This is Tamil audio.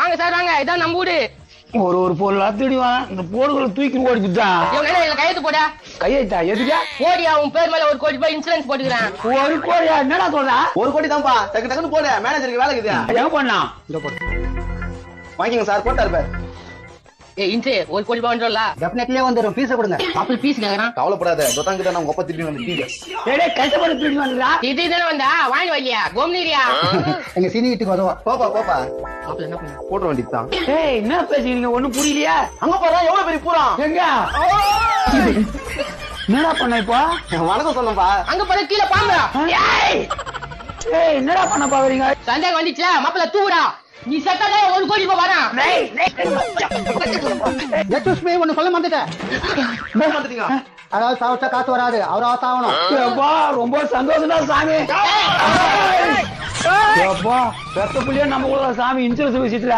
வாங்க சார் வாங்க, இதான் நம்ம வீடு. ஒரு பொருளா தேடிவான் இந்த போடுகளை தூக்கி ஓடிச்சுட்டான். கையெழுத்து போட. கையெழுத்தா எதுக்கா? கோடியா உன் பேர் மேல 1 கோடி ரூபாய் இன்சூரன்ஸ் போட்டுக்கிறேன். 1 கோடியா? என்னடா சொல்றா? 1 கோடி தான்ப்பா. டக்கு டக்குன்னு போடு, மேனேஜருக்கு வேலை இருக்குதா? எங்க பண்ணா? வாங்கிங்க சார், போட்டாரு பாரு. இன்சு 1 கோடி ரூபாய் வந்துடும்ல? டெஃபினெட்லி வந்துடும். பீஸை கொடுங்க. அப்படி பீஸ் கேக்குறான். கவலைப்படாத, தொட்டாங்க தான் உங்க அப்பா திருப்பி வந்து டீங்க. டேய் கஷ்டப்பட்டு தூக்கி வந்துடா. இது தானே வந்தா வாங்கி வையா கோம்னீரியா. எங்க சீனி வீட்டுக்கு வருவோம். போப்பா போப்பா, அப்படி என்ன பண்ண? போட்ட வேண்டியதுதான். ஏய் என்ன பேசுறீங்க? ஒண்ணும் புரியலையா? அங்க போறா, எவ்வளவு பெரிய பூரா. எங்க என்னடா பண்ண இப்போ? வணக்கம் சொன்னப்பா. அங்க போற கீழே பாம்பு. ஏய் என்னடா பண்ண பாக்குறீங்க? சந்தேகம் வந்துச்சா மாப்பிள்ள தூடா. நீ செத்தாலே 1 கோடி ரூபாய் வரான். ஒண்ணு சொல்ல மாட்டேன். வந்துட்டீங்க. அதாவது சாவச்சா காசு வராது. அவரா சாவணும். ரொம்ப சந்தோஷம் தான் சாமி. பெத்த புள்ளியா நம்ம சாமி இன்சூரன்ஸ் விஷயத்துல